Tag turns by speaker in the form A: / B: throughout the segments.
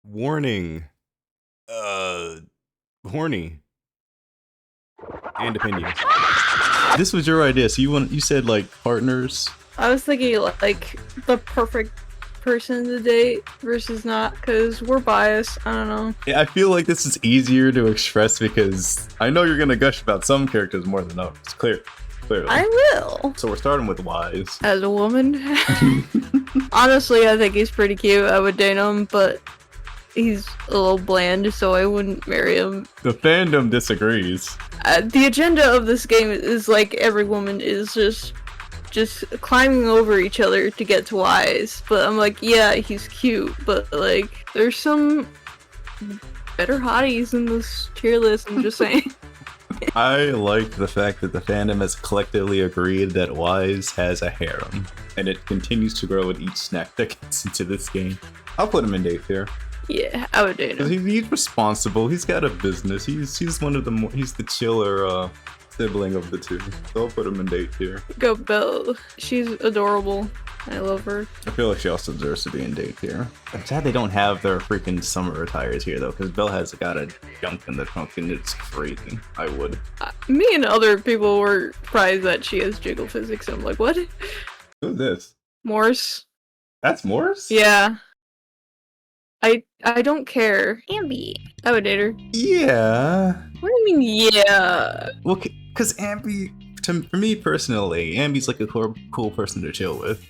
A: Warning. Uh, Horny and opinions. This was your idea, so you said like partners.
B: I was thinking like the perfect person to date versus not, because we're biased. I don't know.
A: Yeah, I feel like this is easier to express because I know you're gonna gush about some characters more than others. Clearly.
B: I will.
A: So we're starting with Wise.
B: As a woman, honestly, I think he's pretty cute. I would date him, but he's a little bland, so I wouldn't marry him.
A: The fandom disagrees.
B: The agenda of this game is like every woman is just climbing over each other to get to Wise. But I'm like, yeah, he's cute, but like, there's some better hotties in this tier list. I'm just saying.
A: I like the fact that the fandom has collectively agreed that Wise has a harem, and it continues to grow with each snack that gets into this game. I'll put him in date tier.
B: Yeah, I would date him.
A: He's responsible. He's got a business. He's one of the more. He's the chiller sibling of the two. So I'll put him in date tier.
B: Go Belle. She's adorable. I love her.
A: I feel like she also deserves to be in date tier. I'm sad they don't have their freaking summer attires here though, because Belle has got a junk in the trunk and it's crazy. I would.
B: Me and other people were surprised that she has jiggle physics. I'm like, what?
A: Who's this?
B: Morse.
A: That's Morse?
B: Yeah. I don't care. Ambi. I would date her.
A: Yeah.
B: What do you mean, yeah?
A: Well, because Ambi, for me personally, Ambi's like a cool person to chill with.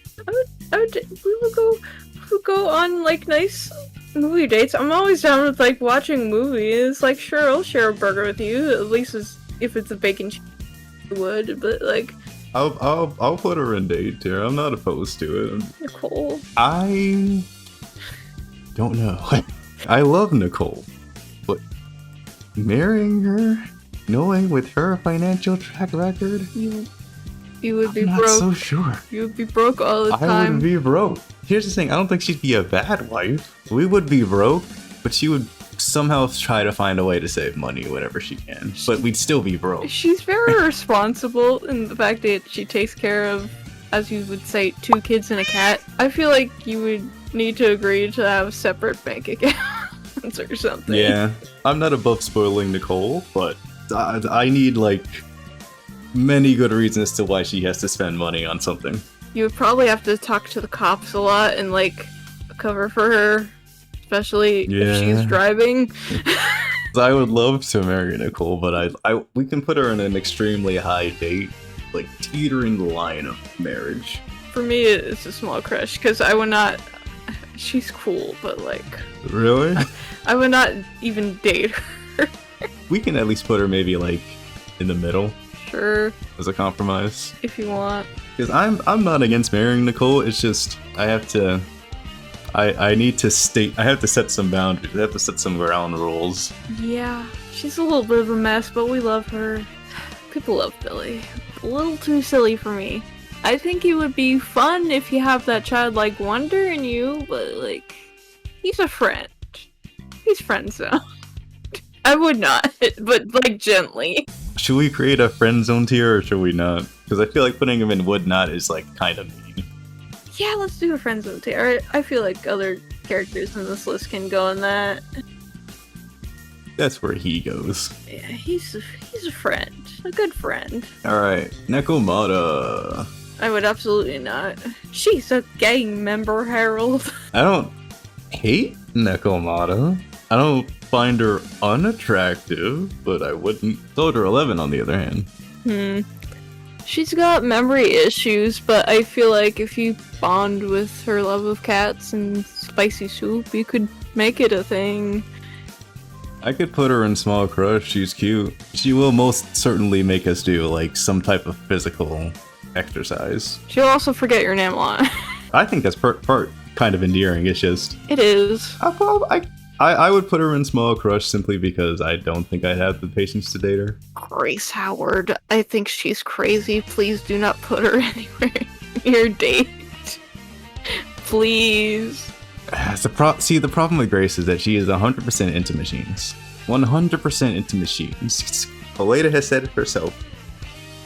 B: We would go on like nice movie dates. I'm always down with like watching movies. Like, sure, I'll share a burger with you. At least if it's a bacon cheese, I would. But like,
A: I'll put her in date tier. I'm not opposed to it.
B: Nicole.
A: I don't know. I love Nicole, but marrying her, knowing with her financial track record,
B: you would be
A: I'm
B: broke.
A: not so sure.
B: You would be broke all the time.
A: I would be broke. Here's the thing, I don't think she'd be a bad wife. We would be broke, but she would somehow try to find a way to save money whenever she can. But we'd still be broke.
B: She's very responsible in the fact that she takes care of, as you would say, 2 kids and a cat. I feel like you would need to agree to have separate bank accounts or something.
A: Yeah, I'm not above spoiling Nicole, but I need like many good reasons to why she has to spend money on something.
B: You would probably have to talk to the cops a lot and like cover for her, especially if she's driving.
A: I would love to marry Nicole, but we can put her in an extremely high date, like teetering the line of marriage.
B: For me, it's a small crush because I would not. She's cool, but like.
A: Really?
B: I would not even date her.
A: We can at least put her maybe like in the middle.
B: Sure.
A: As a compromise.
B: If you want.
A: Because I'm not against marrying Nicole. It's just I have to. I need to state. I have to set some boundaries. I have to set some ground rules.
B: Yeah, she's a little bit of a mess, but we love her. People love Billy. A little too silly for me. I think it would be fun if you have that childlike wonder in you, but like, he's a friend. He's friend zone. I would not, but like gently.
A: Should we create a friend zone tier or should we not? Because I feel like putting him in would not is like kind of mean.
B: Yeah, let's do a friend zone tier. I feel like other characters in this list can go in that.
A: That's where he goes.
B: Yeah, he's a friend. A good friend.
A: Alright, Nekomata.
B: I would absolutely not. She's a gang member, Harold.
A: I don't hate Nekomata. I don't find her unattractive, but I wouldn't. Soldier 11 on the other hand.
B: She's got memory issues, but I feel like if you bond with her love of cats and spicy soup, you could make it a thing.
A: I could put her in Small Crush. She's cute. She will most certainly make us do like some type of physical exercise.
B: She'll also forget your name a lot.
A: I think that's part kind of endearing. It's just
B: it is.
A: I would put her in Small Crush simply because I don't think I'd have the patience to date her.
B: Grace Howard. I think she's crazy. Please do not put her anywhere near date. Please.
A: The problem with Grace is that she is 100% into machines. 100% into machines. Helena has said it herself.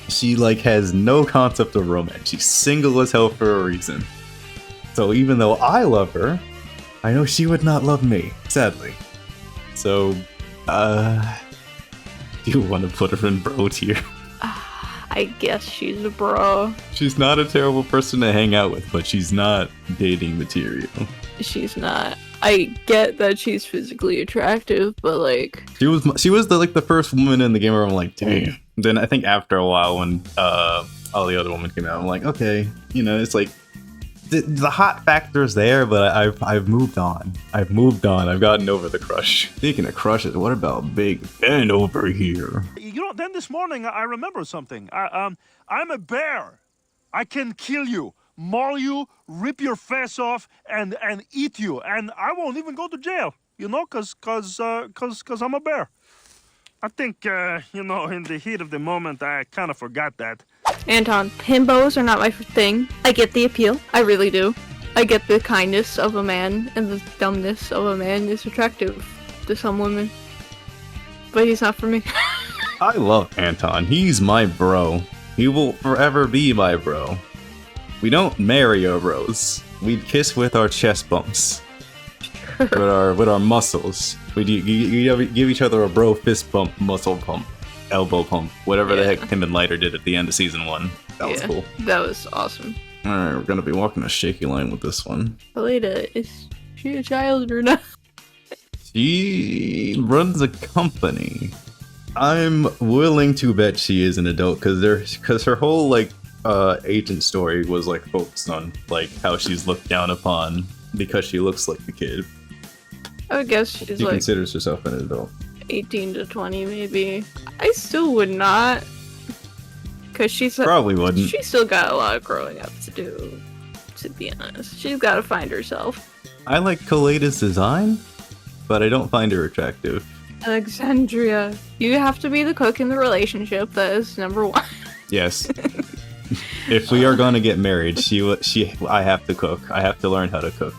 A: She like has no concept of romance. She's single as hell for a reason. So even though I love her, I know she would not love me, sadly. So, do you want to put her in bro tier?
B: I guess she's a bro.
A: She's not a terrible person to hang out with, but she's not dating material.
B: She's not. I get that she's physically attractive, but like
A: she was the first woman in the game where I'm like, damn. Then I think after a while when all the other women came out, I'm like, okay, you know, it's like the hot factor's there, but I've moved on. I've gotten over the crush. Speaking of crushes, what about Big Ben over here?
C: You know, then this morning I remember something. I'm a bear. I can kill you, maul you, rip your face off, and eat you, and I won't even go to jail. You know, cause I'm a bear. I think you know, in the heat of the moment, I kind of forgot that.
B: Anton, himbos are not my thing. I get the appeal. I really do. I get the kindness of a man and the dumbness of a man is attractive to some women. But he's not for me.
A: I love Anton. He's my bro. He will forever be my bro. We don't marry our bros. We kiss with our chest bumps. with our muscles. We give each other a bro fist bump, muscle pump, elbow pump, whatever the heck him and Lighter did at the end of season 1. That was cool.
B: That was awesome.
A: Alright, we're gonna be walking a shaky line with this one.
B: Alita, is she a child or not?
A: She runs a company. I'm willing to bet she is an adult because her whole like agent story was like focused on like how she's looked down upon because she looks like the kid.
B: I would guess she's
A: she
B: like
A: considers herself an adult.
B: 18 to 20 maybe. I still would not, because she's
A: probably wouldn't.
B: She's still got a lot of growing up to do, to be honest. She's got to find herself.
A: I like Kaleda's design, but I don't find her attractive.
B: Alexandria, you have to be the cook in the relationship. That is number one.
A: Yes. If we are gonna get married, I have to cook. I have to learn how to cook.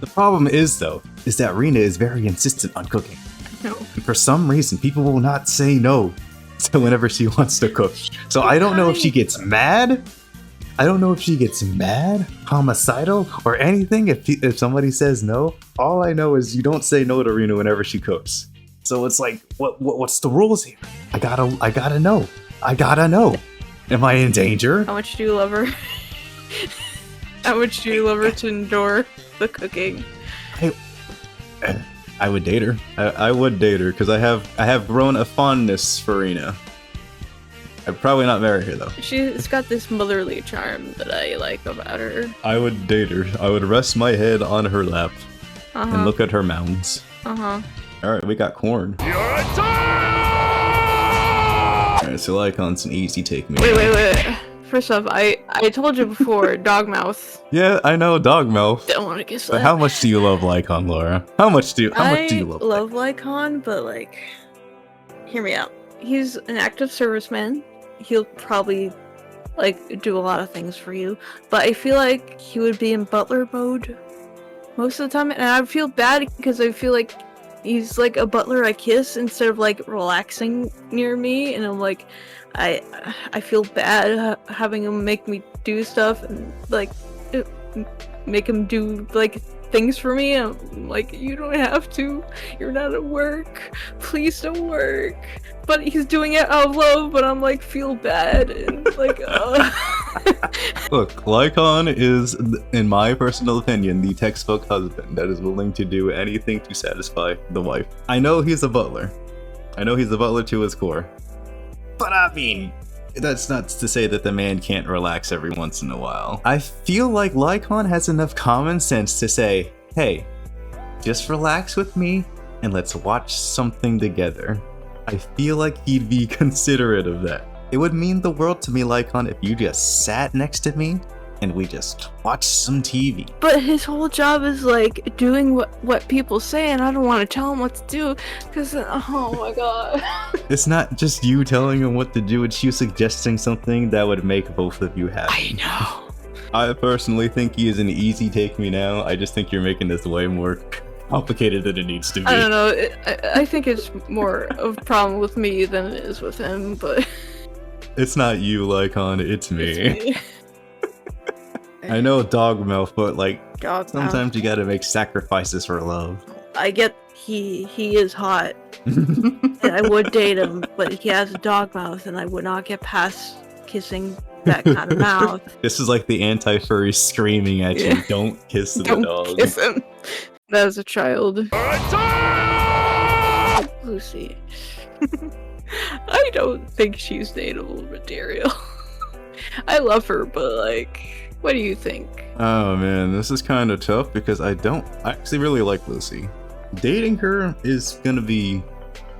A: The problem is that Rena is very insistent on cooking.
B: No.
A: And for some reason, people will not say no to whenever she wants to cook. So I don't know if she gets mad. Homicidal, or anything if somebody says no. All I know is you don't say no to Rena whenever she cooks. So it's like, what's the rules here? I gotta know. Am I in danger?
B: How much do you love her? How much do you love her to endure the cooking?
A: I would date her. I would date her because I have grown a fondness for Rena. I'd probably not marry her though.
B: She's got this motherly charm that I like about her.
A: I would date her. I would rest my head on her lap and look at her mounds. All right, we got corn.
C: You're a dog!
A: Alright, so Lycon's an easy take me.
B: Wait. First off, I told you before, dogmouth.
A: Yeah, I know, dogmouth.
B: Don't want to kiss that.
A: But how much do you love Lycon, Laura? How much do you love?
B: I love Lycon, but like, hear me out. He's an active serviceman. He'll probably like do a lot of things for you, but I feel like he would be in butler mode most of the time, and I feel bad because I feel like he's like a butler I kiss instead of like relaxing near me, and I'm like, I feel bad having him make me do stuff and like make him do like things for me. I'm like, you don't have to. You're not at work. Please don't work. But he's doing it out of love, but I'm like, feel bad and like,
A: Look, Lycon is, in my personal opinion, the textbook husband that is willing to do anything to satisfy the wife. I know he's a butler. I know he's a butler to his core. But I mean, that's not to say that the man can't relax every once in a while. I feel like Lycon has enough common sense to say, hey, just relax with me and let's watch something together. I feel like he'd be considerate of that. It would mean the world to me, Lycon, if you just sat next to me and we just watched some TV.
B: But his whole job is like doing what people say, and I don't want to tell him what to do because oh my god.
A: It's not just you telling him what to do, it's you suggesting something that would make both of you happy.
B: I know.
A: I personally think he is an easy take me now. I just think you're making this way more complicated than it needs to be.
B: I don't know. I think it's more of a problem with me than it is with him, but
A: it's not you, Lycon, it's me.
B: It's me.
A: I know dog mouth, but like
B: God,
A: sometimes you gotta make sacrifices for love.
B: I get he is hot, and I would date him, but he has a dog mouth, and I would not get past kissing that kind of mouth.
A: This is like the anti-furry screaming at you,
B: Yeah.
A: don't kiss the
B: Don't
A: dog.
B: kiss him. That was a child. Lucy. I don't think she's dateable material. I love her, but like, what do you think?
A: Oh man, this is kind of tough because I actually really like Lucy. Dating her is gonna be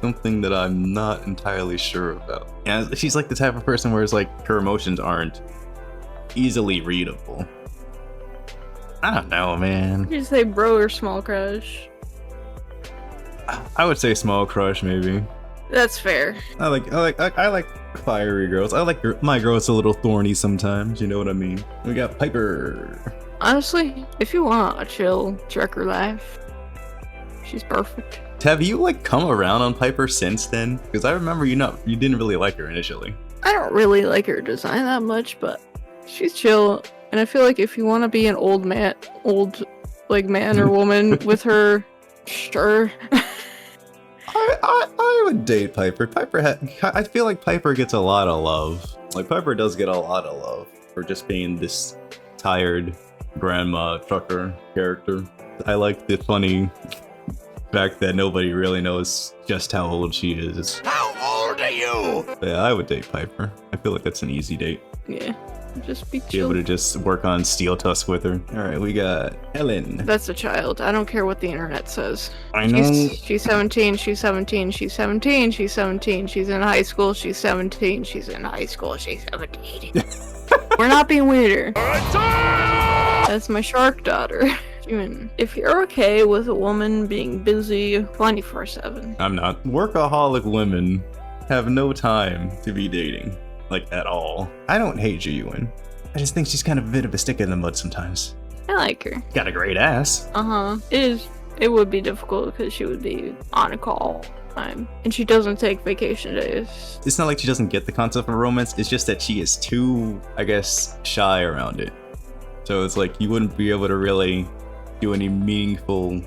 A: something that I'm not entirely sure about. And she's like the type of person where it's like her emotions aren't easily readable. I don't know, man.
B: You say bro or small crush?
A: I would say small crush, maybe.
B: That's fair.
A: I like fiery girls. I like my girls a little thorny sometimes. You know what I mean? We got Piper.
B: Honestly, if you want a chill trucker life, she's perfect.
A: Have you like come around on Piper since then? Because I remember you didn't really like her initially.
B: I don't really like her design that much, but she's chill. And I feel like if you want to be an old man or woman with her, sure.
A: I would date Piper. I feel like Piper gets a lot of love. Like Piper does get a lot of love for just being this tired grandma trucker character. I like the funny fact that nobody really knows just how old she is.
C: How old are you?
A: Yeah, I would date Piper. I feel like that's an easy date.
B: Yeah, just be
A: Be able
B: chill.
A: to just work on Steel Tusk with her. Alright, we got Ellen.
B: That's a child. I don't care what the internet says.
A: I know.
B: She's 17, she's 17, she's 17, she's 17, she's in high school, she's 17, she's in high school, she's 17. We're not being weirder. That's my shark daughter. Even if you're okay with a woman being busy 24/7.
A: I'm not. Workaholic women have no time to be dating. Like, at all. I don't hate Ji-Yuan. I just think she's kind of a bit of a stick in the mud sometimes.
B: I like her.
A: Got a great ass.
B: It would be difficult because she would be on a call all the time. And she doesn't take vacation days.
A: It's not like she doesn't get the concept of romance, it's just that she is too, I guess, shy around it. So it's like you wouldn't be able to really do any meaningful,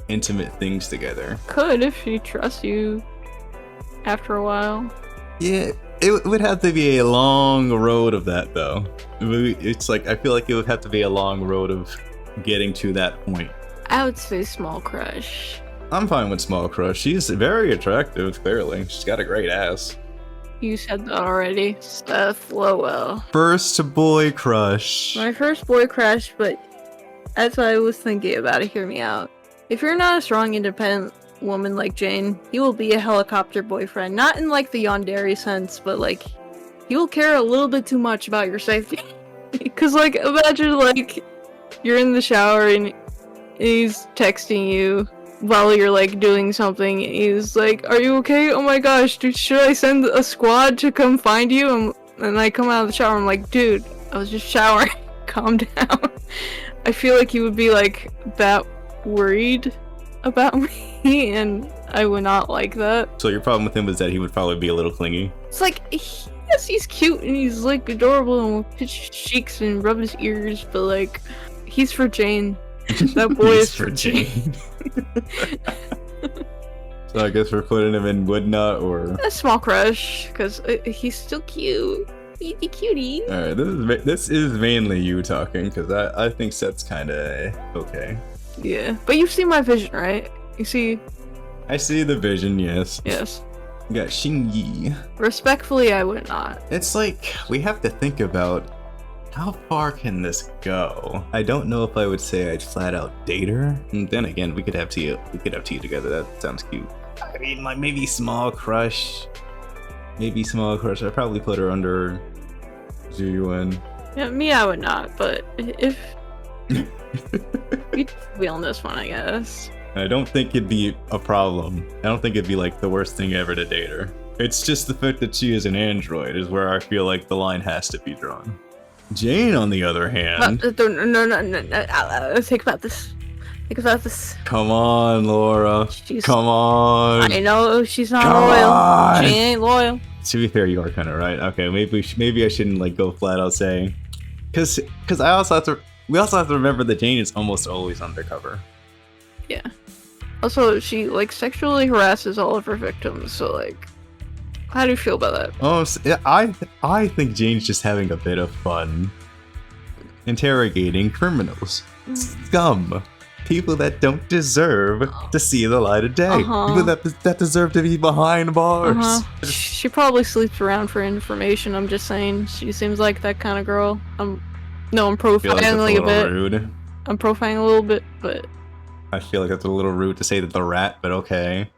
A: intimate things together.
B: Could if she trusts you after a while.
A: Yeah, it would have to be a long road of that, though. It's like, I feel like it would have to be a long road of getting to that point.
B: I would say small crush.
A: I'm fine with small crush. She's very attractive, clearly. She's got a great ass.
B: You said that already. Steph Lowell.
A: First boy crush.
B: My first boy crush, but as I was thinking about it, hear me out. If you're not a strong, independent woman like Jane, he will be a helicopter boyfriend. Not in like the yandere sense, but like he will care a little bit too much about your safety. Cause like imagine like you're in the shower and he's texting you while you're like doing something and he's like, "Are you okay? Oh my gosh, dude, should I send a squad to come find you?" And I come out of the shower, I'm like, "Dude, I was just showering. Calm down." I feel like he would be like that worried about me, and I would not like that.
A: So your problem with him is that he would probably be a little clingy.
B: It's like, yes, he's cute and he's like adorable and will pinch his cheeks and rub his ears, but like, he's for Jane. That boy is for Jane.
A: So I guess we're putting him in would not or...
B: A small crush, because he's still cute. He's a cutie.
A: Alright, this is mainly you talking, because I think Seth's kind of okay.
B: Yeah, but you've seen my vision, right? You see?
A: I see the vision, yes.
B: Yes.
A: We got Xing Yi.
B: Respectfully, I would not.
A: It's like, we have to think about how far can this go? I don't know if I would say I'd flat out date her. And then again, we could have tea together. That sounds cute. I mean, like maybe small crush. Maybe small crush. I'd probably put her under Ji-Yuan.
B: Yeah, me, I would not, but if... You'd be on this one, I guess.
A: I don't think it'd be a problem. I don't think it'd be like the worst thing ever to date her. It's just the fact that she is an android is where I feel like the line has to be drawn. Jane, on the other hand...
B: No. Think about this. Think about this.
A: Come on, Laura. Come on.
B: I know she's not
A: Come
B: loyal.
A: on.
B: She ain't loyal.
A: To be fair, you are kind of right. Okay, maybe I shouldn't like go flat out saying Because we also have to remember that Jane is almost always undercover.
B: Yeah. Also, she like sexually harasses all of her victims. So like, how do you feel about that?
A: Oh, yeah, I think Jane's just having a bit of fun interrogating criminals, scum, people that don't deserve to see the light of day, people that deserve to be behind bars.
B: She probably sleeps around for information. I'm just saying, she seems like that kind of girl. I'm profiling a bit.
A: Rude.
B: I'm profiling a little bit, but
A: I feel like that's a little rude to say that the rat, but okay.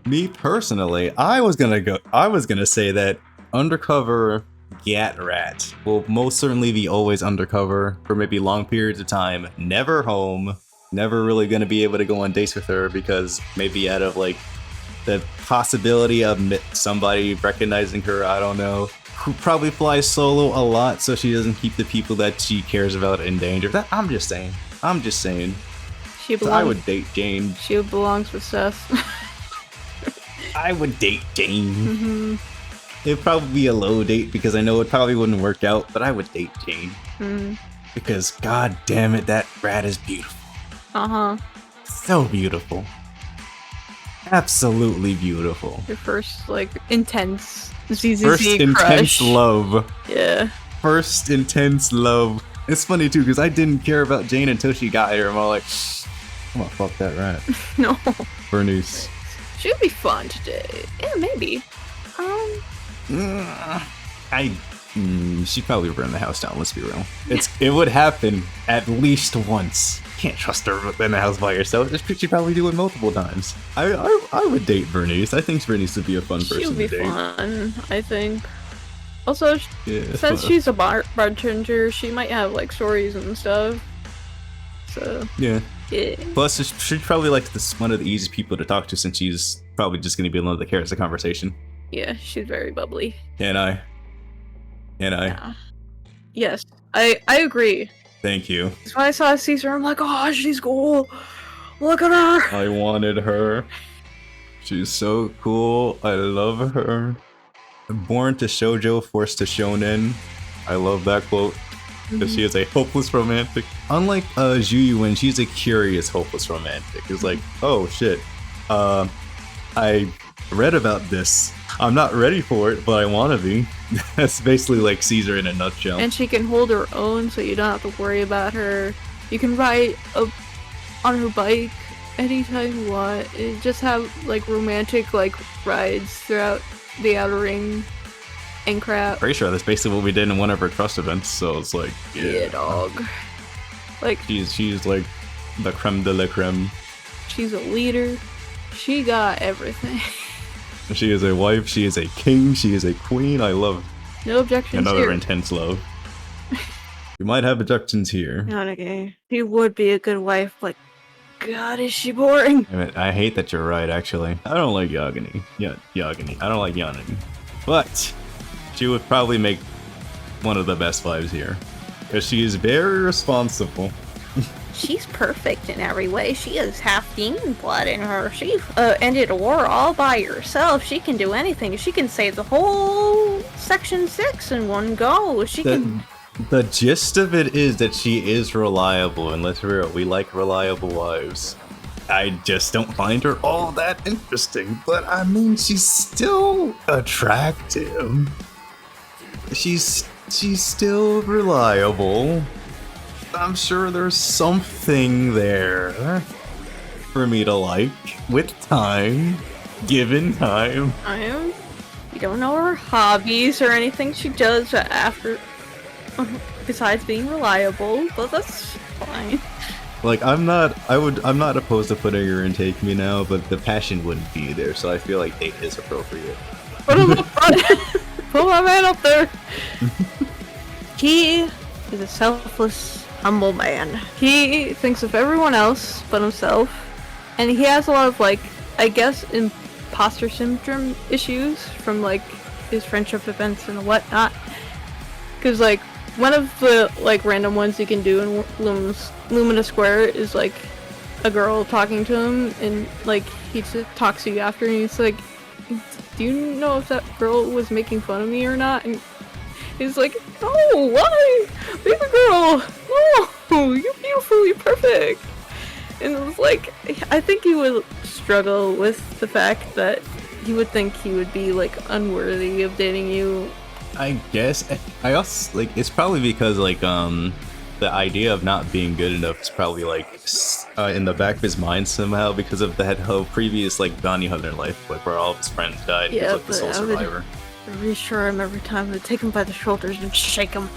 A: Me personally, I was gonna say that undercover Gat Rat will most certainly be always undercover for maybe long periods of time, never home, never really gonna be able to go on dates with her because maybe out of like the possibility of somebody recognizing her, I don't know, who probably flies solo a lot so she doesn't keep the people that she cares about in danger. I'm just saying.
B: she belongs.
A: So I would date Jane.
B: She belongs with Seth.
A: I would date Jane. It'd probably be a low date because I know it probably wouldn't work out, but I would date Jane. Because god damn it, that rat is beautiful. So beautiful. Absolutely beautiful.
B: Your first like intense ZZZ
A: First
B: crush.
A: intense love.
B: Yeah.
A: First intense love. It's funny too because I didn't care about Jane until she got here. I'm all like, I'm gonna fuck that rat.
B: No.
A: Bernice.
B: She would be fun today. Yeah, maybe.
A: She'd probably burn the house down, let's be real. It would happen at least once. Can't trust her in the house by herself. She'd probably do it multiple times. I would date Bernice. I think Bernice would be a fun person
B: She would be
A: to date.
B: fun, I think. Also, since
A: fun.
B: she's a bartender, she might have like stories and stuff. So
A: yeah. Plus, she's probably like one of the easiest people to talk to since she's probably just going to be the one that carries the conversation.
B: Yeah, she's very bubbly.
A: And I.
B: Yeah. Yes, I agree.
A: Thank you.
B: That's why I saw Caesar. I'm like, oh, she's cool. Look at her.
A: I wanted her. She's so cool. I love her. Born to shoujo, forced to shonen. I love that quote. Because she is a hopeless romantic. Unlike Zhuyuan, she's a curious hopeless romantic. It's like, oh shit. I read about this. I'm not ready for it, but I want to be. That's basically like Caesar in a nutshell.
B: And she can hold her own, so you don't have to worry about her. You can ride on her bike anytime you want. And just have like romantic like rides throughout the outer ring and crap.
A: Pretty sure that's basically what we did in one of her trust events. So it's like,
B: yeah dog. Like
A: she's like the creme de la creme.
B: She's a leader. She got everything.
A: She is a wife, she is a king, she is a queen. I love
B: no objections
A: another
B: here.
A: intense love. You might have objections here.
B: Not okay. She would be a good wife, but god, is she boring.
A: I hate that you're right, actually. I don't like Yagini. Yagini. I don't like Yanagi. But she would probably make one of the best wives here. Because she is very responsible.
B: She's perfect in every way. She has half demon blood in her. She ended a war all by herself. She can do anything. She can save the whole Section 6 in one go.
A: The gist of it is that she is reliable, and let's be real, we like reliable wives. I just don't find her all that interesting, but I mean, she's still attractive. She's still reliable. I'm sure there's something there for me to like with time, given time. You don't know her hobbies or anything she does after, besides being reliable, but that's fine. Like, I'm not opposed to putting her in Take Me Now, but the passion wouldn't be there, so I feel like date is appropriate.
B: Put him up front! Put my man up there! He is a selfless, humble man. He thinks of everyone else but himself, and he has a lot of, like, I guess, imposter syndrome issues from, like, his friendship events and whatnot. Because, like, one of the, like, random ones you can do in Lumina Square is, like, a girl talking to him, and, like, he talks to you after, and he's like, do you know if that girl was making fun of me or not? And He's like, "Oh, why? Baby girl, no, you're beautiful, you're perfect." And it was like, I think he would struggle with the fact that he would think he would be like unworthy of dating you.
A: I guess I also like it's probably because like the idea of not being good enough is probably like in the back of his mind somehow because of that whole previous like bounty hunter life, like where all of his friends died.
B: Yeah,
A: he was like the sole survivor.
B: Reassure him every time, I'd take him by the shoulders and shake him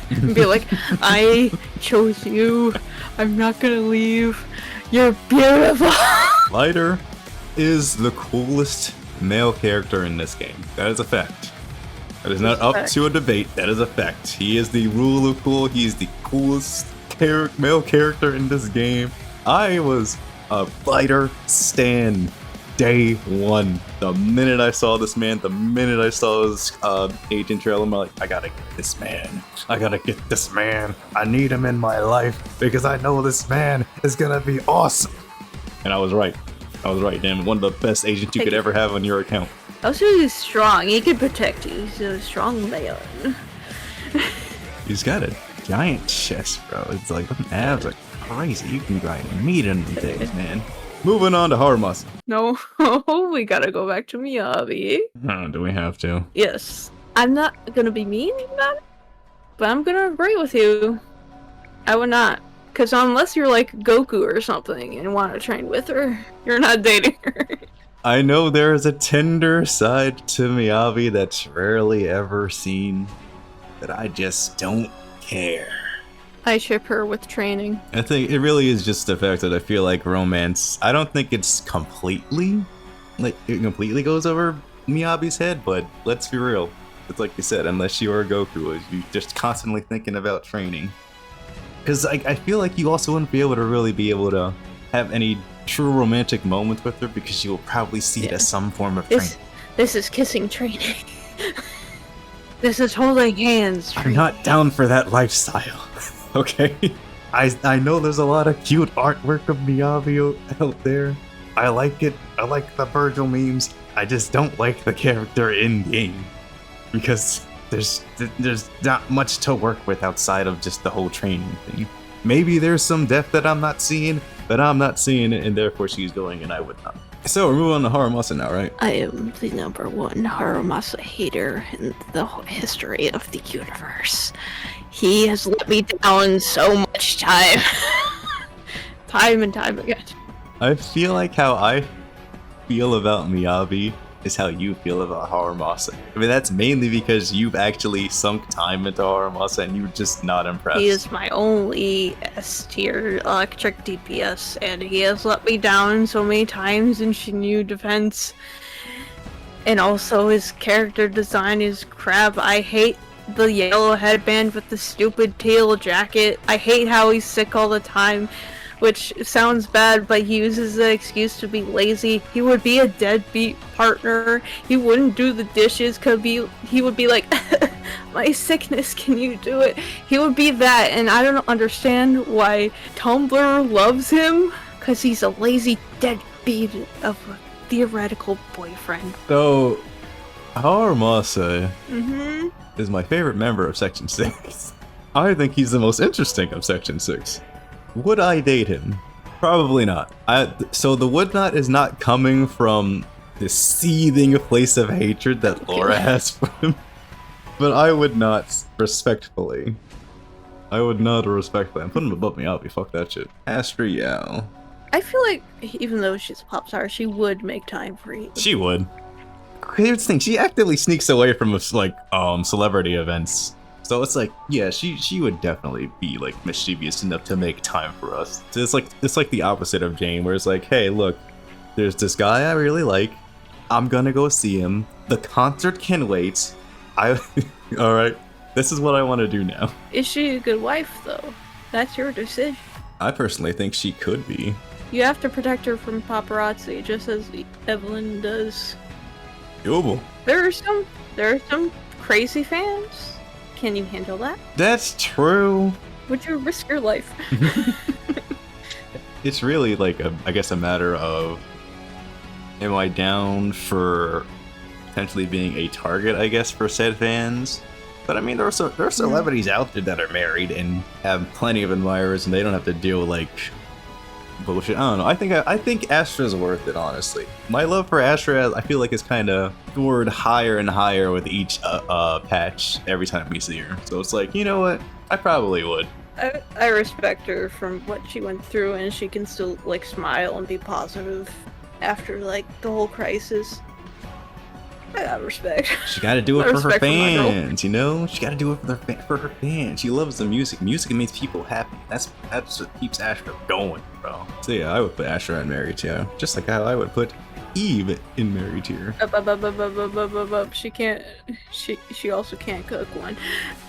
B: and be like, "I chose you. I'm not gonna leave. You're beautiful."
A: Lighter is the coolest male character in this game. That is a fact. That is not up to a debate. That is a fact. He is the rule of cool. He is the coolest male character in this game. I was a Lighter stan day one. The minute I saw this man, the minute I saw his agent trailer, I'm like, I gotta get this man. I gotta get this man. I need him in my life because I know this man is gonna be awesome. And I was right. I was right, damn. One of the best agents you could ever have on your account.
B: Also, he's strong. He can protect you. He's a strong man.
A: He's got a giant chest, bro. It's like, them abs are crazy. You can grind meat in them things, man. Moving on to Harumas.
B: No, we gotta go back to Miyabi.
A: Oh, do we have to?
B: Yes. I'm not gonna be mean about it, but I'm gonna agree with you. I would not. Because unless you're like Goku or something and want to train with her, you're not dating her.
A: I know there is a tender side to Miyabi that's rarely ever seen, but I just don't care.
B: I ship her with training.
A: I think it really is just the fact that I feel like romance, I don't think it's completely, like, it completely goes over Miyabi's head, but let's be real. It's like you said, unless you are Goku, you're just constantly thinking about training. Because I feel like you also wouldn't be able to really be able to have any true romantic moments with her because you will probably see it as some form of training.
B: This is kissing training. This is holding hands training.
A: I'm not down for that lifestyle. Okay? I know there's a lot of cute artwork of Miyabi out there. I like it. I like the Virgil memes. I just don't like the character in game. Because there's not much to work with outside of just the whole training thing. Maybe there's some depth that I'm not seeing, but I'm not seeing it, and therefore she's going and I would not. So we're moving on to Haramasa now, right?
B: I am the #1 Haramasa hater in the history of the universe. He has let me down so much time. Time and time again.
A: I feel like how I feel about Miyabi is how you feel about Haramasa. I mean, that's mainly because you've actually sunk time into Haramasa and you're just not impressed.
B: He is my only S-tier electric DPS, and he has let me down so many times in Shinju Defense. And also, his character design is crap. I hate the yellow headband with the stupid teal jacket. I hate how he's sick all the time. Which sounds bad, but he uses the excuse to be lazy. He would be a deadbeat partner. He wouldn't do the dishes because he would be like, my sickness, can you do it? He would be that, and I don't understand why Tumblr loves him, because he's a lazy deadbeat of a theoretical boyfriend.
A: So, Haramasa is my favorite member of Section 6. I think he's the most interesting of Section 6. Would I date him? Probably not. So the would not is not coming from the seething place of hatred that Laura has for him. But I would not respectfully. I'm putting him above Miyabi, fuck that shit. Astrid Yao.
B: I feel like, even though she's a pop star, she would make time for you.
A: She would. Here's the thing, she actively sneaks away from like celebrity events. So it's like, yeah, she would definitely be like mischievous enough to make time for us. So it's like the opposite of Jane, where it's like, hey, look, there's this guy I really like. I'm gonna go see him. The concert can wait. All right, this is what I want to do now.
B: Is she a good wife though? That's your decision.
A: I personally think she could be.
B: You have to protect her from paparazzi, just as Evelyn does.
A: Doable.
B: There are some crazy fans. Can you handle that?
A: That's true.
B: Would you risk your life?
A: It's really like I guess a matter of, am I down for potentially being a target, I guess, for said fans? But I mean, there are celebrities out there that are married and have plenty of admirers, and they don't have to deal with like bullshit. I don't know. I think Astra's worth it, honestly. My love for Astra, I feel like, is kind of soared higher and higher with each patch every time we see her. So it's like, you know what? I probably would.
B: I respect her from what she went through, and she can still like smile and be positive after like the whole crisis. I got respect.
A: She got to do it for her
B: Respect for my girl.
A: fans, you know. She got to do it for her fans. She loves the music. Music makes people happy. That's what keeps Astra going, bro. So yeah, I would put Astra in Mary tier, just like how I would put Eve in Mary tier.
B: She can't. She also can't cook one.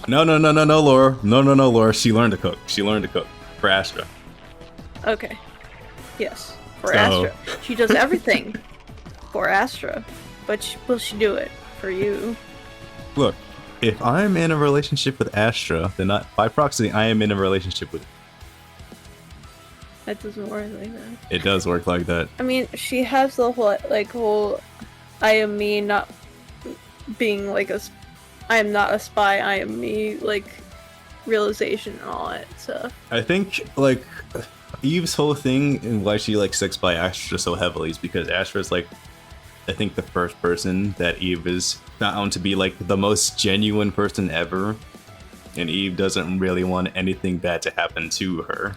A: No, Laura. No, Laura. She learned to cook. She learned to cook for Astra.
B: Okay. Yes, for
A: So-
B: Astra. She does everything for Astra, but will she do it for you?
A: Look, if I'm in a relationship with Astra, then by proxy, I am in a relationship with.
B: That doesn't work like that.
A: It does work like that.
B: I mean, she has the whole I am me, not being like I am not a spy, I am me, like, realization and all that stuff.
A: I think, like, Eve's whole thing and why she, like, sticks by Astra so heavily is because Astra's, like, I think the first person that Eve is found to be, like, the most genuine person ever. And Eve doesn't really want anything bad to happen to her.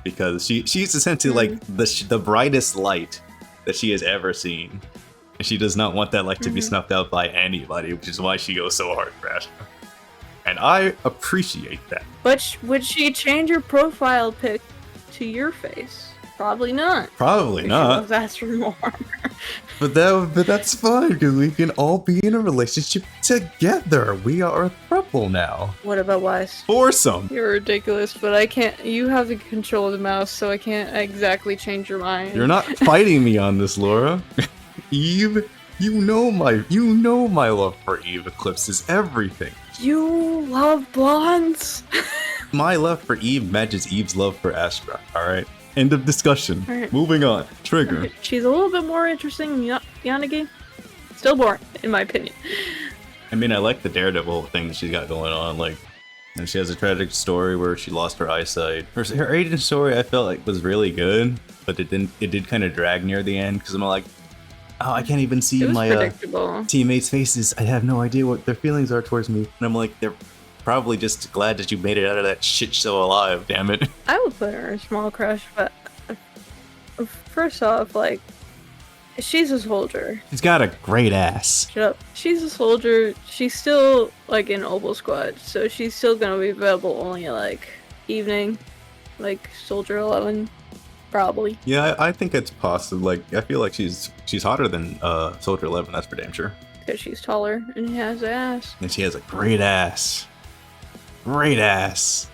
A: Because she's essentially, like, the brightest light that she has ever seen. And she does not want that light to be snuffed out by anybody, which is why she goes so hard for Astra. And I appreciate that.
B: But would she change her profile pic to your face? Probably not.
A: Probably
B: She
A: not.
B: loves Astra more.
A: But that's fine, because we can all be in a relationship together. We are a couple now.
B: What about Wise?
A: Foursome.
B: You're ridiculous, but I can't. You have the control of the mouse, so I can't exactly change your mind.
A: You're not fighting me on this, Laura. Eve, you know my love for Eve eclipses everything.
B: You love blondes.
A: My love for Eve matches Eve's love for Astra. All right. End of discussion.
B: All right.
A: Moving on. Trigger.
B: She's a little bit more interesting than Yanagi. Still boring, in my opinion.
A: I mean, I like the Daredevil thing that she's got going on. Like, and she has a tragic story where she lost her eyesight. Her agent story, I felt like was really good, but it did kind of drag near the end because I'm like, oh, I can't even see
B: It was
A: my
B: predictable.
A: teammates' faces. I have no idea what their feelings are towards me. And I'm like, they're probably just glad that you made it out of that shit show alive. Damn it.
B: I would put her in small crush, but first off, like, she's a soldier.
A: She's got a great ass.
B: Shut up. She's a soldier. She's still, like, in Opal Squad, so she's still gonna be available only, like, evening. Like, Soldier 11, probably.
A: Yeah, I think it's possible. Like, I feel like she's hotter than Soldier 11. That's for damn sure.
B: Because she's taller and has ass.
A: And she has a great ass. Great ass.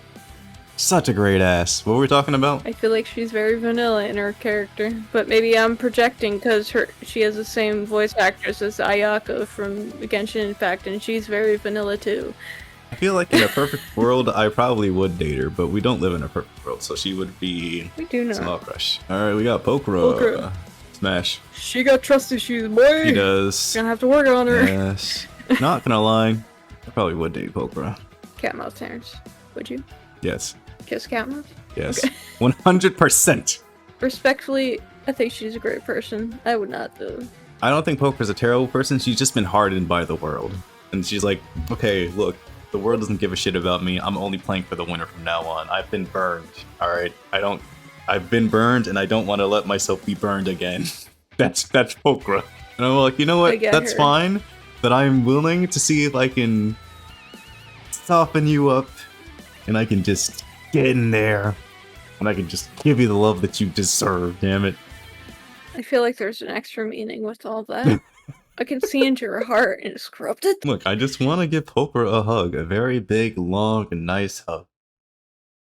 A: Such a great ass. What were we talking about?
B: I feel like she's very vanilla in her character, but maybe I'm projecting because she has the same voice actress as Ayaka from Genshin Impact, and she's very vanilla too.
A: I feel like in a perfect world, I probably would date her, but we don't live in a perfect world, so she would be
B: We do know.
A: small crush. All right, we got Pokora.
B: Pokora.
A: Smash.
B: She got trust issues, boy.
A: He does.
B: Gonna have to work on her.
A: Yes. Not gonna lie, I probably would date Pokora.
B: Catmouth Terrence, would you
A: Yes.
B: kiss Catmouth?
A: Yes.
B: Okay.
A: 100%.
B: Respectfully, I think she's a great person. I would not though.
A: I don't think Poker's a terrible person. She's just been hardened by the world. And she's like, okay, look, the world doesn't give a shit about me. I'm only playing for the winner from now on. I've been burned. All right. I've been burned and I don't want to let myself be burned again. That's Pokra. And I'm like, you know
B: I
A: what?
B: get
A: That's
B: her.
A: fine. But I'm willing to see if I can soften you up and I can just get in there and I can just give you the love that you deserve, damn it.
B: I feel like there's an extra meaning with all that. I can see into her heart and it's corrupted.
A: Look, I just want to give Poker a hug, a very big, long, and nice hug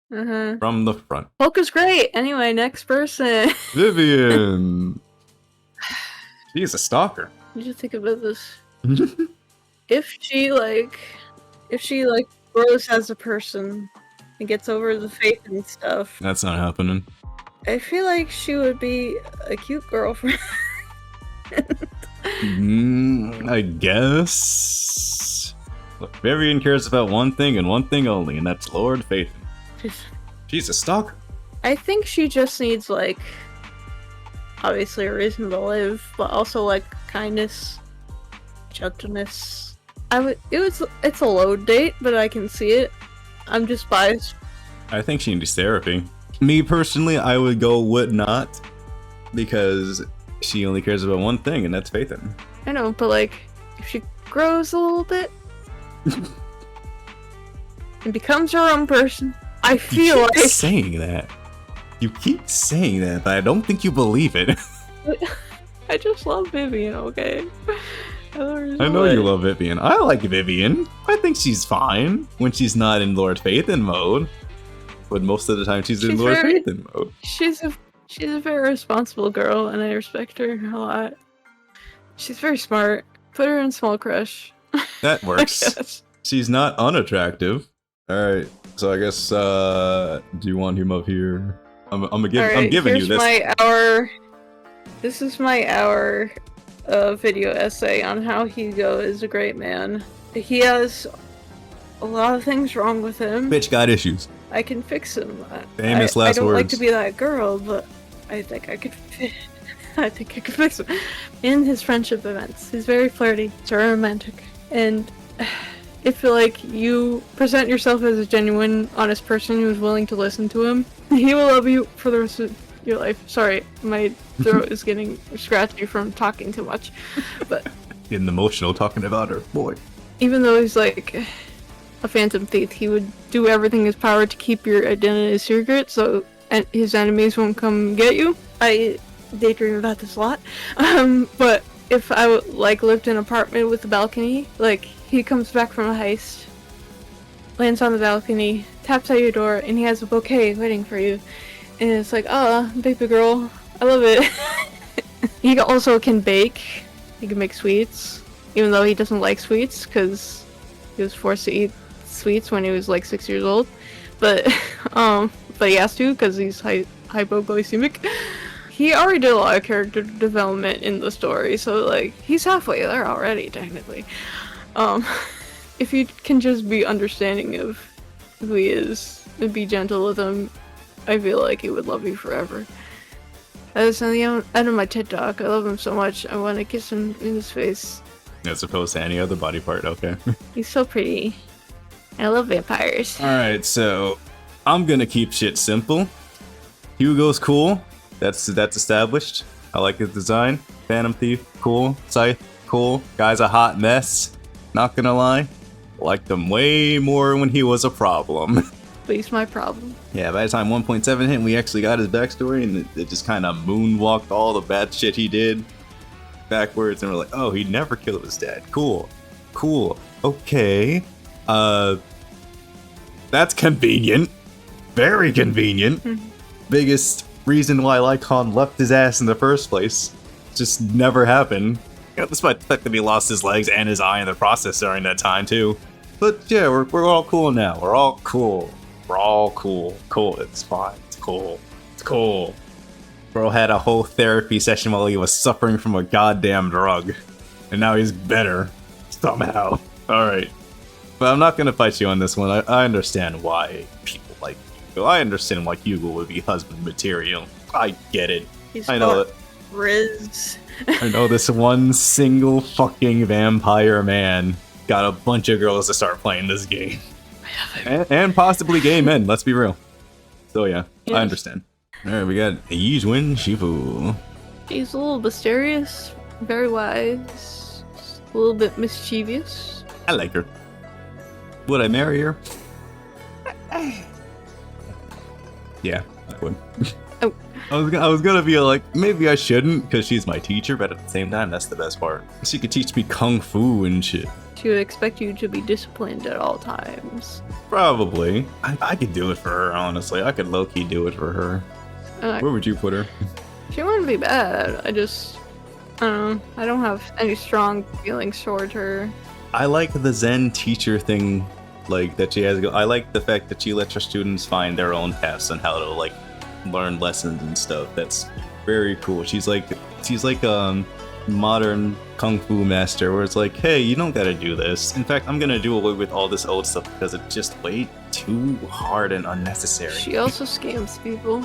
A: from the front.
B: Polka's great. Anyway, next person.
A: Vivian! She's a stalker.
B: What did you think about this? If she grows as a person and gets over the faith and stuff,
A: That's not happening.
B: I feel like she would be a cute girlfriend.
A: I guess. Look, Vivian cares about one thing and one thing only, and that's Lord Phaethon.
B: She's-
A: She's a stalker.
B: I think she just needs, like, obviously a reason to live, but also, like, kindness, gentleness. It's a low date, but I can see it. I'm just biased.
A: I think she needs therapy. Me personally, I would go would not, because she only cares about one thing, and that's Phaethon.
B: I know, but, like, if she grows a little bit and becomes her own person, I feel
A: You keep
B: like...
A: saying that. You keep saying that, but I don't think you believe it.
B: I just love Vivian, okay?
A: I know you love Vivian. I like Vivian. I think she's fine when she's not in Lord Phaethon mode. But most of the time she's in Lord Phaethon mode.
B: She's a very responsible girl, and I respect her a lot. She's very smart. Put her in Small Crush.
A: That works. She's not unattractive. Alright, so I guess, do you want him up here? I'm giving you this.
B: This is my hour video essay on how Hugo is a great man. He has a lot of things wrong with him.
A: Bitch got issues.
B: I can fix him.
A: Famous last
B: I don't
A: words.
B: like to be that girl, but I think I could. I think I could fix him. In his friendship events, he's very flirty, it's very romantic, and if like you present yourself as a genuine, honest person who's willing to listen to him, he will love you for the rest of your life. Sorry, my throat is getting scratchy from talking too much, but
A: getting emotional talking about her boy.
B: Even though he's like a phantom thief, he would do everything in his power to keep your identity secret, so his enemies won't come get you. I daydream about this a lot. But if I like lived in an apartment with a balcony, like he comes back from a heist, lands on the balcony, taps at your door, and he has a bouquet waiting for you. And it's like, oh, baby girl, I love it. He also can bake. He can make sweets, even though he doesn't like sweets because he was forced to eat sweets when he was like 6 years old. But he has to because he's hypoglycemic. He already did a lot of character development in the story, so like he's halfway there already technically. If you can just be understanding of who he is and be gentle with him, I feel like he would love you forever. That's on the end of my TED Talk. I love him so much. I want to kiss him in his face.
A: As opposed to any other body part, okay.
B: He's so pretty. I love vampires.
A: Alright, so I'm gonna keep shit simple. Hugo's cool. That's established. I like his design. Phantom Thief, cool. Scythe, cool. Guy's a hot mess. Not gonna lie. Liked him way more when he was a problem.
B: But he's my problem.
A: Yeah, by the time 1.7 hit, we actually got his backstory, and it just kind of moonwalked all the bad shit he did backwards, and we're like, oh, he never killed his dad. Cool. Cool. Okay. That's convenient. Very convenient. Biggest reason why Lycon left his ass in the first place. Just never happened. You know, despite the fact that he lost his legs and his eye in the process during that time, too. But yeah, we're all cool now. We're all cool. We're all cool. Cool. It's fine. It's cool. It's cool. Bro had a whole therapy session while he was suffering from a goddamn drug. And now he's better. Somehow. Alright. But I'm not gonna fight you on this one. I understand why people like Hugo. I understand why Hugo would be husband material. I get it. I know it.
B: Riz.
A: I know this one single fucking vampire man got a bunch of girls to start playing this game. And possibly gay men, let's be real. So yeah, I understand. Alright, we got Yijun Shifu.
B: She's a little mysterious, very wise, a little bit mischievous.
A: I like her. Would I marry her? Yeah, I would.
B: Oh.
A: I was gonna be like, maybe I shouldn't, because she's my teacher, but at the same time, that's the best part. She could teach me kung fu and shit.
B: She would expect you to be disciplined at all times.
A: Probably. I could do it for her, honestly. I could low-key do it for her. Where would you put her?
B: She wouldn't be bad. I don't know. I don't have any strong feelings toward her.
A: I like the Zen teacher thing, like, that she has. I like the fact that she lets her students find their own paths on how to, like, learn lessons and stuff. That's very cool. She's like modern kung fu master where it's like, hey, you don't gotta do this. In fact, I'm gonna do away with all this old stuff because it's just way too hard and unnecessary.
B: She also scams people.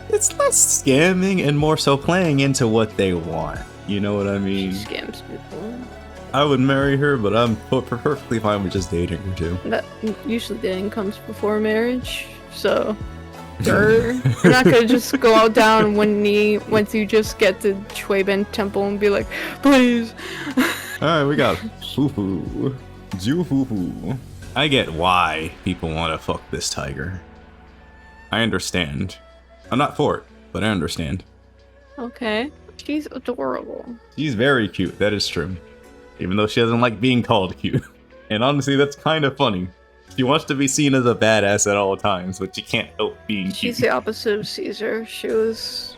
A: It's less scamming and more so playing into what they want. You know what I mean?
B: She scams people. I
A: would marry her, but I'm perfectly fine with just dating her too.
B: That usually dating comes before marriage, so you're not gonna just go out down on one knee once you just get to Chueben Temple and be like, please.
A: Alright, we got Fufu. Ju Fufu. I get why people want to fuck this tiger. I understand. I'm not for it, but I understand.
B: Okay. She's adorable.
A: She's very cute, that is true. Even though she doesn't like being called cute. And honestly, that's kind of funny. She wants to be seen as a badass at all times, but she can't help being cute.
B: She's the opposite of Caesar. She was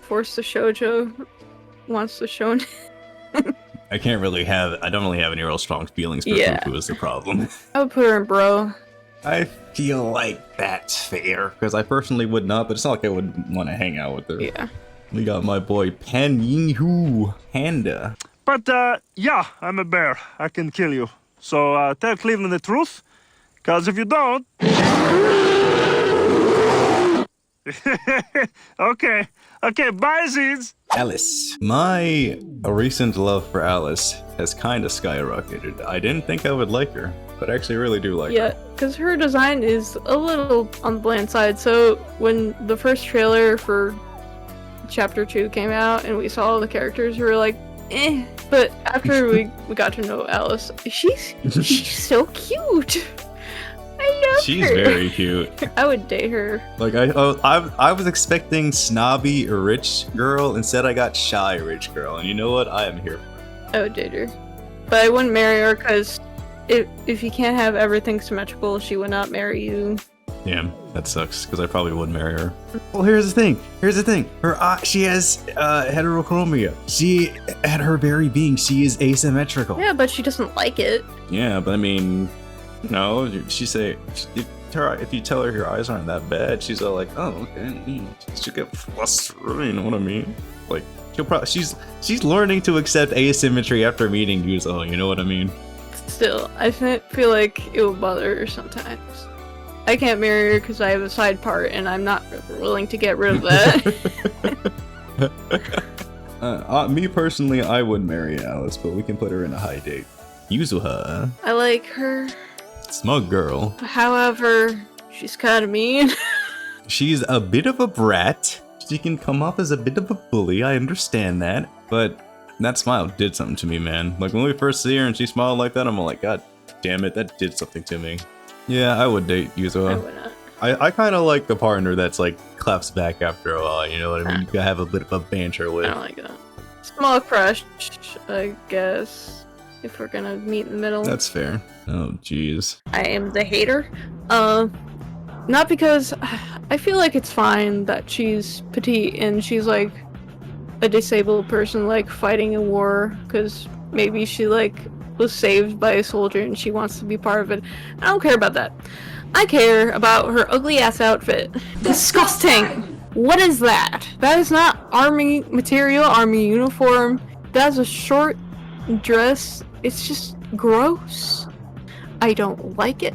B: forced to shoujo, wants to shonen.
A: I don't really have any real strong feelings for Fufu is the problem.
B: I would put her in bro.
A: I feel like that's fair, because I personally would not, but it's not like I would want to hang out with her.
B: Yeah.
A: We got my boy Pan Yinghu Panda.
C: But, yeah, I'm a bear. I can kill you. So, tell Cleveland the truth, because if you don't... Okay, bye, Seeds.
A: Alice. My recent love for Alice has kind of skyrocketed. I didn't think I would like her, but I actually really do like her.
B: Yeah, because her design is a little on the bland side. So when the first trailer for Chapter 2 came out and we saw all the characters, we were like, eh. But after we got to know Alice, she's so cute. I love
A: She's
B: her.
A: very cute.
B: I would date her.
A: Like I was expecting snobby rich girl, instead I got shy rich girl, and you know what? I am here for it.
B: I would date her, but I wouldn't marry her because if you can't have everything symmetrical, she would not marry you.
A: Damn, that sucks, because I probably would marry her. Well, here's the thing. She has heterochromia. She, at her very being, she is asymmetrical.
B: Yeah, but she doesn't like it.
A: Yeah, but I mean, no, if you tell her your eyes aren't that bad, she's all like, oh, okay, she'll get flustered, you know what I mean? Like, she's learning to accept asymmetry after meeting you, so you know what I mean?
B: Still, I feel like it would bother her sometimes. I can't marry her because I have a side part, and I'm not willing to get rid of that.
A: Me personally, I would marry Alice, but we can put her in a high date. Yuzuha.
B: I like her.
A: Smug girl.
B: However, she's kind of mean.
A: She's a bit of a brat. She can come off as a bit of a bully, I understand that. But that smile did something to me, man. Like, when we first see her and she smiled like that, I'm like, God damn it, that did something to me. Yeah, I would date Yuzuha.
B: I would not.
A: I kind of like the partner that's like claps back after a while, you know what I mean? You gotta have a bit of a banter with.
B: I don't like that. Small crush, I guess, if we're gonna meet in the middle.
A: That's fair. Oh, jeez.
B: I am the hater. Not because I feel like it's fine that she's petite and she's like a disabled person like fighting a war, because maybe she like was saved by a soldier and she wants to be part of it. I don't care about that. I care about her ugly ass outfit. Disgusting! What is that? That is not army material, army uniform. That's a short dress. It's just gross. I don't like it.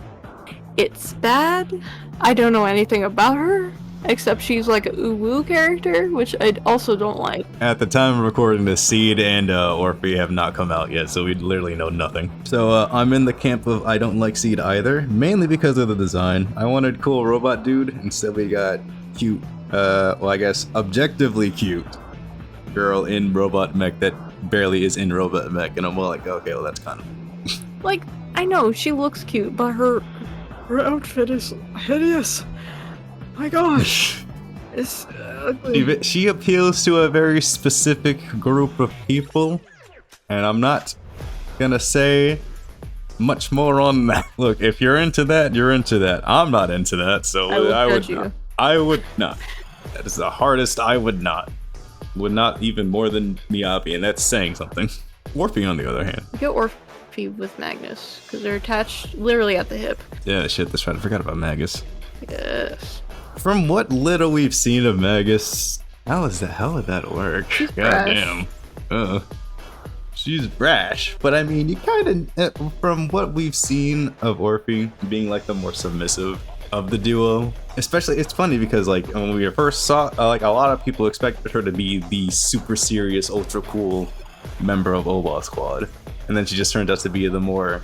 B: It's bad. I don't know anything about her, except she's like a uwu character, which I also don't like.
A: At the time of recording this, Seed and Orphe have not come out yet, so we literally know nothing. So I'm in the camp of I don't like Seed either, mainly because of the design. I wanted cool robot dude, instead we got cute, well I guess objectively cute girl in robot mech that barely is in robot mech, and I'm like, okay, well that's kind of...
B: Like, I know, she looks cute, but her outfit is hideous. My gosh. It's ugly.
A: She appeals to a very specific group of people, and I'm not gonna say much more on that. Look, if you're into that, you're into that. I'm not into that, so I would not. I would not. That is the hardest. I would not. Would not even more than Miyabi, and that's saying something. Orphe, on the other hand.
B: Get Orphe with Magnus, because they're attached literally at the hip.
A: Yeah, shit, that's right. I forgot about Magus.
B: Yes.
A: From what little we've seen of Magus, how the hell would that work?
B: She's
A: God
B: fresh.
A: damn. she's brash. But I mean, you kind of, from what we've seen of Orphe being like the more submissive of the duo, especially, it's funny because like when we first saw, like a lot of people expected her to be the super serious, ultra cool member of Oba Squad, and then she just turned out to be the more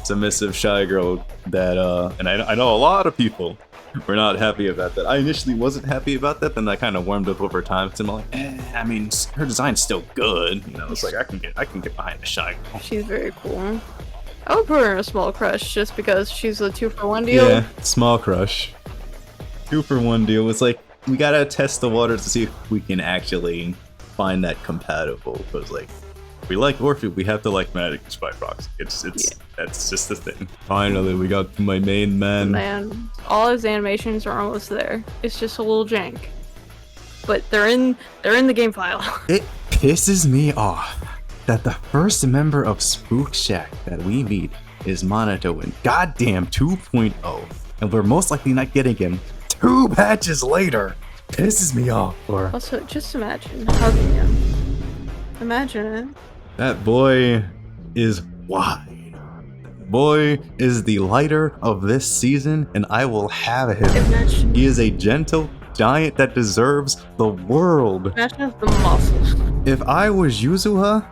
A: submissive, shy girl that, and I know a lot of people were not happy about that. I initially wasn't happy about that, then I kind of warmed up over time. So I'm like, I mean, her design's still good. You know, it's like I can get behind the shy girl.
B: She's very cool. I would put her in a small crush just because she's a 2-for-1 deal.
A: Yeah, small crush. 2-for-1 deal. It's like we gotta test the waters to see if we can actually find that compatible. Because like, we like Orphe, we have to like Matic by proxy. That's just the thing. Finally, we got my main man.
B: Man, all his animations are almost there. It's just a little jank, but they're in the game file.
A: It pisses me off that the first member of Spook Shack that we meet is Monato in goddamn 2.0, and we're most likely not getting him 2 patches later. Pisses me off. Or
B: Also, just imagine hugging him. Imagine it.
A: that boy is wide. Boy is the lighter of this season, and I will have him.
B: Imagine.
A: He is a gentle giant that deserves the world.
B: Imagine the muscles.
A: If I was Yuzuha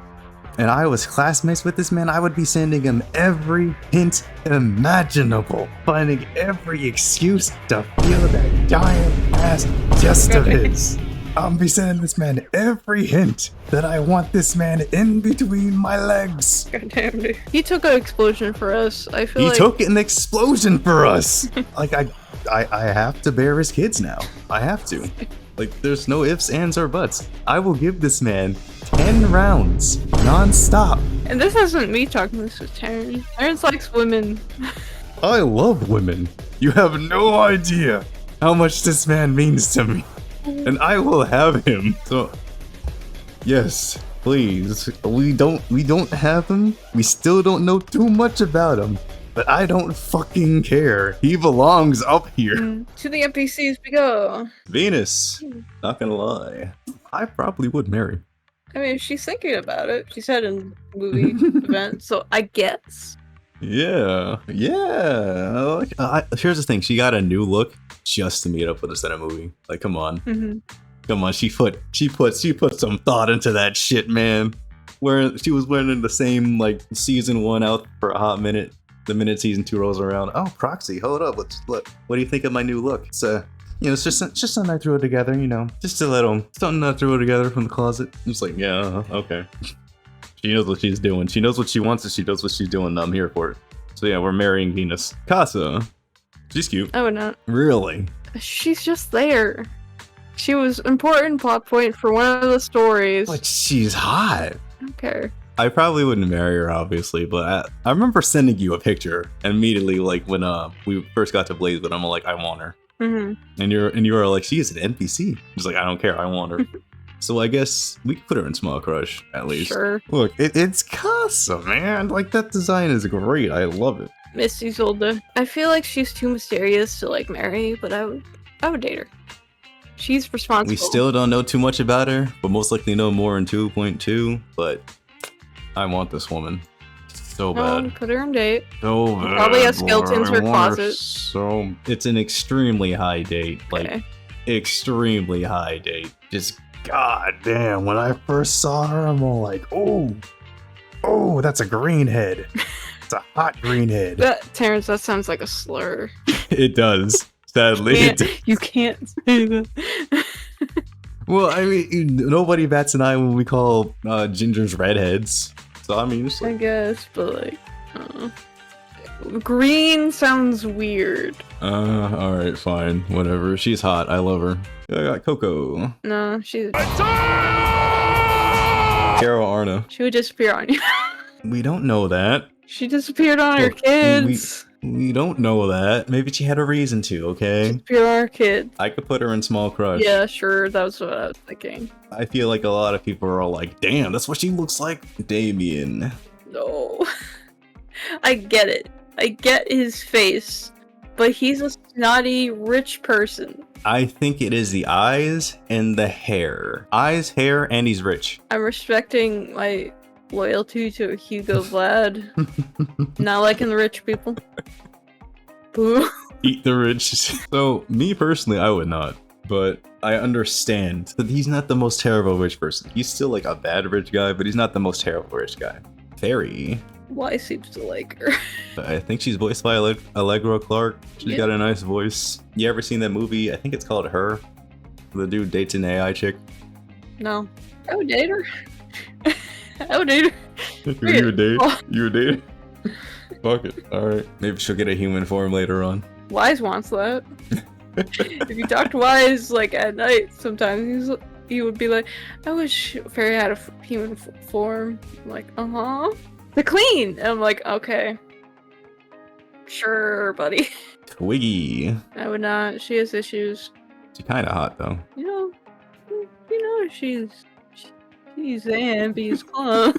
A: and I was classmates with this man, I would be sending him every hint imaginable, finding every excuse to feel that giant ass chest of his. I'll be sending this man every hint that I want this man in between my legs.
B: Goddamn, dude. He took an explosion for us. I feel
A: He
B: like
A: took an explosion for us. Like I have to bear his kids now. I have to. Like there's no ifs, ands, or buts. I will give this man 10 rounds non-stop.
B: And this isn't me talking, this is Terrence. Terrence likes women.
A: I love women. You have no idea how much this man means to me. And I will have him. So yes, please. We don't have him. We still don't know too much about him. But I don't fucking care. He belongs up here.
B: To the NPCs we go.
A: Venus. Not gonna lie. I probably would marry.
B: I mean, she's thinking about it. She said in movie event, so I guess.
A: Yeah. Here's the thing. She got a new look just to meet up with us in a movie. Like, come on. Come on. She put some thought into that shit, man. She was wearing the same like season 1 out for a hot minute. The minute season 2 rolls around, oh, Proxy, hold up, what do you think of my new look? It's it's just something I threw together, you know, just a little something I threw together from the closet. It's like, yeah, okay. She knows what she's doing. She knows what she wants, and she knows what she's doing. I'm here for it. So yeah, we're marrying Venus. Casa, she's cute.
B: I would not.
A: Really?
B: She's just there. She was important plot point for one of the stories.
A: But she's hot.
B: I don't care.
A: I probably wouldn't marry her, obviously, but I remember sending you a picture immediately, like when we first got to Blaze, but I'm like, I want her. And you were like, she is an NPC. She's like, I don't care, I want her. So I guess we could put her in Small Crush, at least.
B: Sure.
A: Look, it's Casa, man. Like, that design is great. I love it.
B: Misty Zolda. I feel like she's too mysterious to like marry, but I would date her. She's responsible.
A: We still don't know too much about her, but most likely know more in 2.2, but I want this woman so bad.
B: Put her on date.
A: So bad.
B: Probably has skeletons in her closet.
A: So it's an extremely high date. Like, extremely high date. Just goddamn. When I first saw her, I'm all like, oh, that's a green head. It's a hot green head.
B: Terrence, that sounds like a slur.
A: It does. Sadly,
B: you can't say that.
A: Well, I mean, nobody bats an eye when we call gingers redheads. So, I mean, it's like...
B: I guess, but like... green sounds weird.
A: Alright, fine. Whatever. She's hot. I love her. I got Coco.
B: No, she's...
A: Carol Arna.
B: She would disappear on you.
A: We don't know that.
B: She disappeared on her kids.
A: We don't know that. Maybe she had a reason to, okay?
B: Disappear on her kids.
A: I could put her in Small Crush.
B: Yeah, sure. That was what I was thinking.
A: I feel like a lot of people are all like, damn, that's what she looks like. Damien.
B: No. I get it. I get his face. But he's a snotty rich person.
A: I think it is the eyes and the hair. Eyes, hair, and he's rich.
B: I'm respecting my loyalty to Hugo Vlad. Not liking the rich people. Boo.
A: Eat the rich. So, me personally, I would not. But I understand that he's not the most terrible rich person. He's still like a bad rich guy, but he's not the most terrible rich guy. Fairy.
B: Why seems to like her?
A: I think she's voiced by Allegra Clark. She's got a nice voice. You ever seen that movie? I think it's called Her. The dude dates an AI chick.
B: No. I would date her. I would date her.
A: You would date? You would date? Fuck it. Alright. Maybe she'll get a human form later on.
B: Wise wants that. If you talk to Wise like at night, sometimes he would be like, "I wish Fairy had a human form." I'm like, the Queen. And I'm like, okay, sure, buddy.
A: Twiggy.
B: I would not. She has issues.
A: She's kind of hot though.
B: You know, she's Ambi's clone.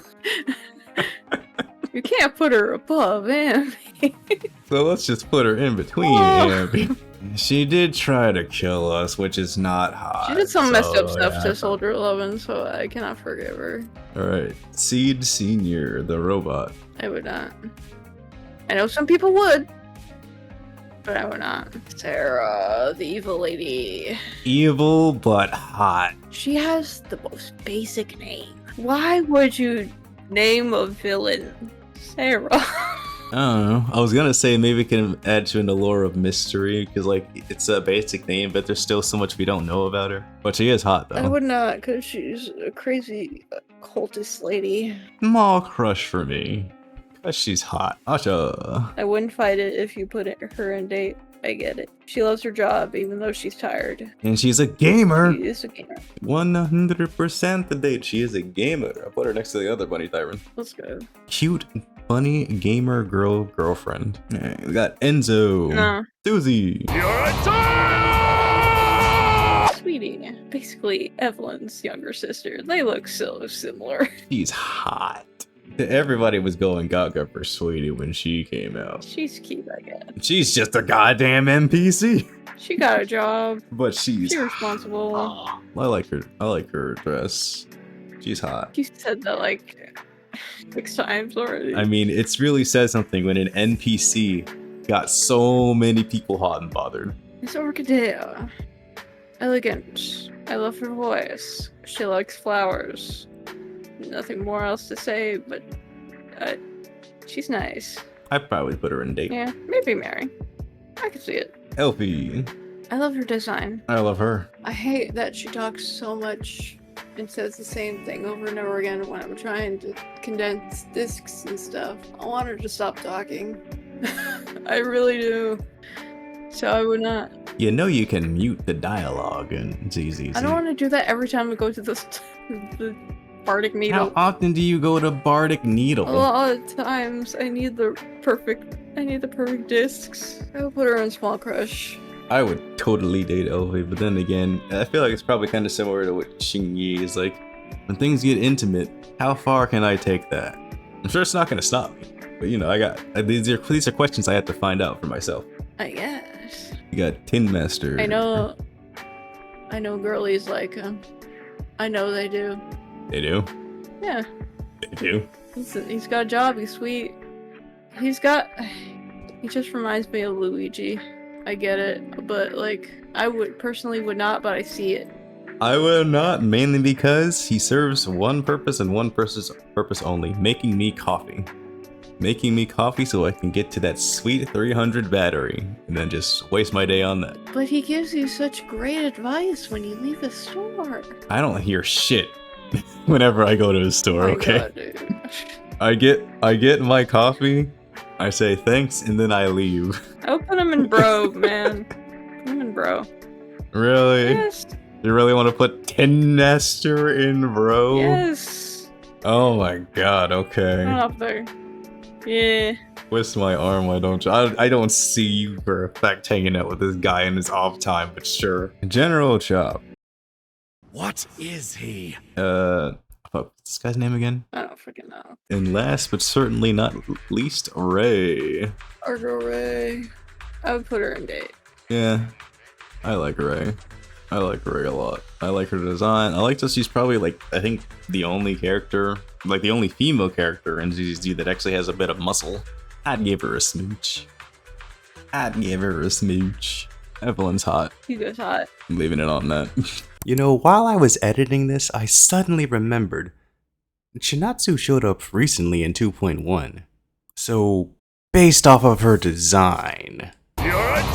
B: You can't put her above Ambi.
A: So let's just put her in between Ambi. She did try to kill us, which is not hot.
B: She did some messed up stuff to Soldier 11, so I cannot forgive her.
A: Alright. Seed Senior, the robot.
B: I would not. I know some people would, but I would not. Sarah, the evil lady.
A: Evil, but hot.
B: She has the most basic name. Why would you name a villain Sarah?
A: I don't know. I was gonna say maybe it can add to an allure of mystery, because like it's a basic name, but there's still so much we don't know about her. But she is hot though.
B: I would not, because she's a crazy cultist lady.
A: Small crush for me, because she's hot. Asha.
B: I wouldn't fight it if you put her in date. I get it. She loves her job, even though she's tired.
A: And she's a gamer.
B: She is a gamer.
A: 100% the date. She is a gamer. I'll put her next to the other bunny tyrant.
B: Let's go.
A: Cute, funny gamer girlfriend. Alright, we got Enzo.
B: No.
A: Susie.
C: You're a dog!
B: Sweetie. Basically, Evelyn's younger sister. They look so similar.
A: She's hot. Everybody was going gaga for Sweetie when she came out.
B: She's cute, I guess.
A: She's just a goddamn NPC.
B: She got a job.
A: But she's
B: responsible.
A: hot. I like her dress. She's hot.
B: You said that like 6 times already.
A: I mean, it's really says something when an NPC got so many people hot and bothered.
B: It's Orchidea. Elegant. I love her voice. She likes flowers. Nothing more else to say, but she's nice.
A: I'd probably put her in date.
B: Yeah, maybe marry. I can see it.
A: Elfie.
B: I love her design.
A: I love her.
B: I hate that she talks so much and says the same thing over and over again when I'm trying to condense discs and stuff. I want her to stop talking. I really do. So I would not.
A: You know you can mute the dialogue in ZZZ.
B: I don't want to do that every time we go to the Bardic Needle.
A: How often do you go to Bardic Needle?
B: A lot of times. I need the perfect discs. I would put her in Small Crush.
A: I would totally date Elfie, but then again, I feel like it's probably kind of similar to what Xingyi is like. When things get intimate, how far can I take that? I'm sure it's not going to stop me, but you know, these are questions I have to find out for myself.
B: I guess.
A: You got Tin Master.
B: I know girlies like him. I know they do.
A: They do?
B: Yeah.
A: They do?
B: He's got a job, he's sweet. He just reminds me of Luigi. I get it, but like, I personally would not, but I see it.
A: I will not, mainly because he serves one purpose and one purpose only, making me coffee. Making me coffee so I can get to that sweet 300 battery, and then just waste my day on that.
B: But he gives you such great advice when you leave a store.
A: I don't hear shit whenever I go to a store,
B: Oh my
A: okay?
B: God, dude.
A: I get my coffee, I say thanks, and then I leave.
B: I'll put him in bro, man. Put him in bro.
A: Really?
B: Yes.
A: You really want to put Tin Master in, bro?
B: Yes.
A: Oh my god, okay.
B: Not up there. Yeah.
A: Twist my arm, why don't you? I don't see you for a fact hanging out with this guy in his off time, but sure. General Chop.
D: What is he?
A: Fuck, what's this guy's name again?
B: I don't freaking know.
A: And last but certainly not least, Ray.
B: Argo Ray. I would put her in date.
A: Yeah, I like Ray. I like Ray a lot. I like her design. I like that she's probably like, I think the only character, like the only female character in ZZZ that actually has a bit of muscle. I'd give her a smooch. I'd give her a smooch. Evelyn's hot.
B: Hugo's hot.
A: I'm leaving it on that.
E: You know, while I was editing this, I suddenly remembered Shinatsu showed up recently in 2.1. So, based off of her design,
C: You're a